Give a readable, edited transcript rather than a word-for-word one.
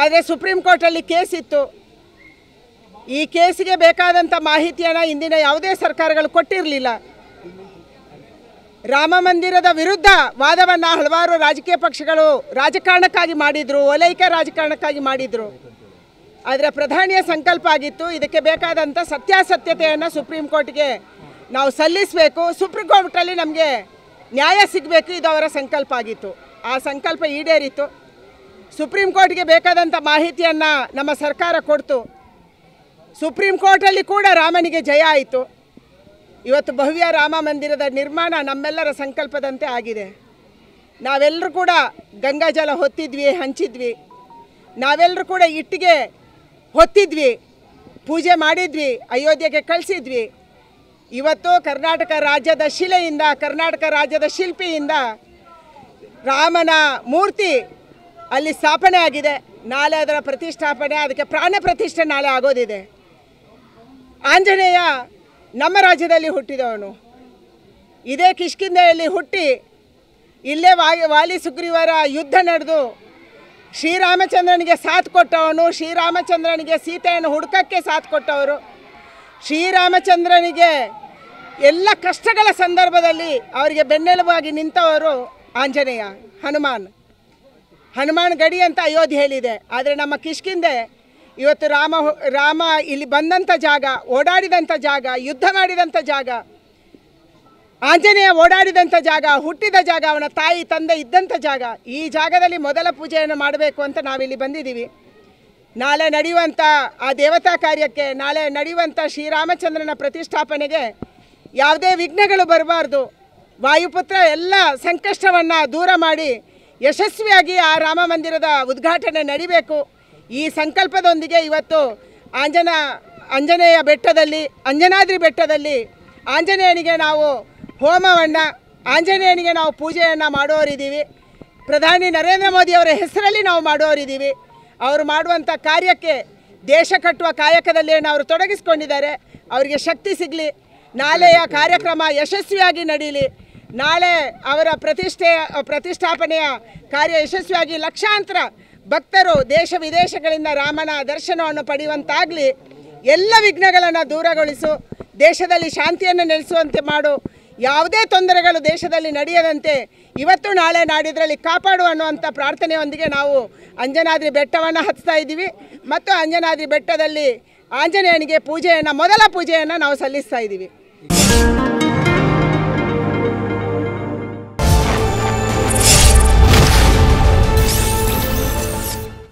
ಆದರೆ ಸುಪ್ರೀಂ ಕೋರ್ಟಲ್ಲಿ ಕೇಸ್ ಇತ್ತು. ಈ ಕೇಸಿಗೆ ಬೇಕಾದಂಥ ಮಾಹಿತಿಯನ್ನು ಇಂದಿನ ಯಾವುದೇ ಸರ್ಕಾರಗಳು ಕೊಟ್ಟಿರಲಿಲ್ಲ. ರಾಮ ಮಂದಿರದ ವಿರುದ್ಧ ವಾದವನ್ನು ಹಲವಾರು ರಾಜಕೀಯ ಪಕ್ಷಗಳು ರಾಜಕಾರಣಕ್ಕಾಗಿ ಮಾಡಿದರು, ಓಲೈಕೆ ರಾಜಕಾರಣಕ್ಕಾಗಿ ಮಾಡಿದರು. ಆದರೆ ಪ್ರಧಾನಿಯ ಸಂಕಲ್ಪ ಆಗಿತ್ತು, ಇದಕ್ಕೆ ಬೇಕಾದಂಥ ಸತ್ಯಾಸತ್ಯತೆಯನ್ನು ಸುಪ್ರೀಂ ಕೋರ್ಟ್ಗೆ ನಾವು ಸಲ್ಲಿಸಬೇಕು, ಸುಪ್ರೀಂ ಕೋರ್ಟಲ್ಲಿ ನಮಗೆ ನ್ಯಾಯ ಸಿಗಬೇಕು, ಇದು ಅವರ ಸಂಕಲ್ಪ ಆಗಿತ್ತು. ಆ ಸಂಕಲ್ಪ ಈಡೇರಿತು. ಸುಪ್ರೀಂ ಕೋರ್ಟ್ಗೆ ಬೇಕಾದಂಥ ಮಾಹಿತಿಯನ್ನು ನಮ್ಮ ಸರ್ಕಾರ ಕೊಡ್ತು. ಸುಪ್ರೀಂ ಕೋರ್ಟಲ್ಲಿ ಕೂಡ ರಾಮನಿಗೆ ಜಯ ಆಯಿತು. ಇವತ್ತು ಭವ್ಯ ರಾಮ ಮಂದಿರದ ನಿರ್ಮಾಣ ನಮ್ಮೆಲ್ಲರ ಸಂಕಲ್ಪದಂತೆ ಆಗಿದೆ. ನಾವೆಲ್ಲರೂ ಕೂಡ ಗಂಗಾಜಲ ಹೊತ್ತಿದ್ವಿ, ಹಂಚಿದ್ವಿ. ನಾವೆಲ್ಲರೂ ಕೂಡ ಇಟ್ಟಿಗೆ ಹೊತ್ತಿದ್ವಿ, ಪೂಜೆ ಮಾಡಿದ್ವಿ, ಅಯೋಧ್ಯೆಗೆ ಕಳಿಸಿದ್ವಿ. ಇವತ್ತು ಕರ್ನಾಟಕ ರಾಜ್ಯದ ಶಿಲೆಯಿಂದ, ಕರ್ನಾಟಕ ರಾಜ್ಯದ ಶಿಲ್ಪಿಯಿಂದ ರಾಮನ ಮೂರ್ತಿ ಅಲ್ಲಿ ಸ್ಥಾಪನೆ ಆಗಿದೆ. ನಾಳೆ ಅದರ ಪ್ರತಿಷ್ಠಾಪನೆ, ಅದಕ್ಕೆ ಪ್ರಾಣ ಪ್ರತಿಷ್ಠೆ ನಾಳೆ ಆಗೋದಿದೆ. ಆಂಜನೇಯ ನಮ್ಮ ರಾಜ್ಯದಲ್ಲಿ ಹುಟ್ಟಿದವನು. ಇದೇ ಕಿಷ್ಕಿಂಧೆಯಲ್ಲಿ ಹುಟ್ಟಿ ಇಲ್ಲೇ ವಾಲಿ ಸುಗ್ರೀವರ ಯುದ್ಧ ನಡೆದು ಶ್ರೀರಾಮಚಂದ್ರನಿಗೆ ಸಾಥ್ ಕೊಟ್ಟವನು. ಶ್ರೀರಾಮಚಂದ್ರನಿಗೆ ಸೀತೆಯನ್ನು ಹುಡುಕಕ್ಕೆ ಸಾಥ್ ಕೊಟ್ಟವರು. ಶ್ರೀರಾಮಚಂದ್ರನಿಗೆ ಎಲ್ಲ ಕಷ್ಟಗಳ ಸಂದರ್ಭದಲ್ಲಿ ಅವರಿಗೆ ಬೆನ್ನೆಲುಬಾಗಿ ನಿಂತವರು ಆಂಜನೇಯ, ಹನುಮಾನ್ ಗಡಿ ಅಂತ ಅಯೋಧ್ಯೆಯಲ್ಲಿದೆ. ಆದರೆ ನಮ್ಮ ಕಿಷ್ಕಿಂಧೆ ಇವತ್ತು ರಾಮ ಇಲ್ಲಿ ಬಂದಂಥ ಜಾಗ, ಓಡಾಡಿದಂಥ ಜಾಗ, ಯುದ್ಧ ಮಾಡಿದಂಥ ಜಾಗ, ಆಂಜನೇಯ ಓಡಾಡಿದಂಥ ಜಾಗ, ಹುಟ್ಟಿದ ಜಾಗ, ಅವನ ತಾಯಿ ತಂದೆ ಇದ್ದಂಥ ಜಾಗ. ಈ ಜಾಗದಲ್ಲಿ ಮೊದಲ ಪೂಜೆಯನ್ನು ಮಾಡಬೇಕು ಅಂತ ನಾವಿಲ್ಲಿ ಬಂದಿದ್ದೀವಿ. ನಾಳೆ ನಡೆಯುವಂಥ ಆ ದೇವತಾ ಕಾರ್ಯಕ್ಕೆ, ನಾಳೆ ನಡೆಯುವಂಥ ಶ್ರೀರಾಮಚಂದ್ರನ ಪ್ರತಿಷ್ಠಾಪನೆಗೆ ಯಾವುದೇ ವಿಘ್ನಗಳು ಬರಬಾರ್ದು. ವಾಯುಪುತ್ರ ಎಲ್ಲ ಸಂಕಷ್ಟವನ್ನು ದೂರ ಮಾಡಿ ಯಶಸ್ವಿಯಾಗಿ ಆ ರಾಮ ಮಂದಿರದ ಉದ್ಘಾಟನೆ ನಡಿಬೇಕು. ಈ ಸಂಕಲ್ಪದೊಂದಿಗೆ ಇವತ್ತು ಅಂಜನೇಯ ಬೆಟ್ಟದಲ್ಲಿ, ಅಂಜನಾದ್ರಿ ಬೆಟ್ಟದಲ್ಲಿ ಆಂಜನೇಯನಿಗೆ ನಾವು ಹೋಮವನ್ನು, ಆಂಜನೇಯನಿಗೆ ನಾವು ಪೂಜೆಯನ್ನು ಮಾಡೋರಿದ್ದೀವಿ. ಪ್ರಧಾನಿ ನರೇಂದ್ರ ಮೋದಿಯವರ ಹೆಸರಲ್ಲಿ ನಾವು ಮಾಡೋರಿದ್ದೀವಿ. ಅವರು ಮಾಡುವಂಥ ಕಾರ್ಯಕ್ಕೆ, ದೇಶ ಕಟ್ಟುವ ಕಾಯಕದಲ್ಲಿ ಅವರು ತೊಡಗಿಸ್ಕೊಂಡಿದ್ದಾರೆ. ಅವರಿಗೆ ಶಕ್ತಿ ಸಿಗಲಿ, ನಾಳೆಯ ಕಾರ್ಯಕ್ರಮ ಯಶಸ್ವಿಯಾಗಿ ನಡೀಲಿ. ನಾಳೆ ಅವರ ಪ್ರತಿಷ್ಠಾಪನೆಯ ಕಾರ್ಯ ಯಶಸ್ವಿಯಾಗಿ ಲಕ್ಷಾಂತರ ಭಕ್ತರು ದೇಶ ವಿದೇಶಗಳಿಂದ ರಾಮನ ದರ್ಶನವನ್ನು ಪಡೆಯುವಂತಾಗಲಿ. ಎಲ್ಲ ವಿಘ್ನಗಳನ್ನು ದೂರಗೊಳಿಸು, ದೇಶದಲ್ಲಿ ಶಾಂತಿಯನ್ನು ನೆಲೆಸುವಂತೆ ಮಾಡು. ಯಾವುದೇ ತೊಂದರೆಗಳು ದೇಶದಲ್ಲಿ ನಡೆಯದಂತೆ ಇವತ್ತು ನಾಳೆ ನಾಡಿದ್ರಲ್ಲಿ ಕಾಪಾಡು ಅನ್ನುವಂಥ ಪ್ರಾರ್ಥನೆಯೊಂದಿಗೆ ನಾವು ಅಂಜನಾದ್ರಿ ಬೆಟ್ಟವನ್ನು ಹತ್ತಾ ಇದ್ದೀವಿ. ಮತ್ತು ಅಂಜನಾದ್ರಿ ಬೆಟ್ಟದಲ್ಲಿ ಆಂಜನೇಯನಿಗೆ ಮೊದಲ ಪೂಜೆಯನ್ನು ನಾವು ಸಲ್ಲಿಸ್ತಾ ಇದ್ದೀವಿ.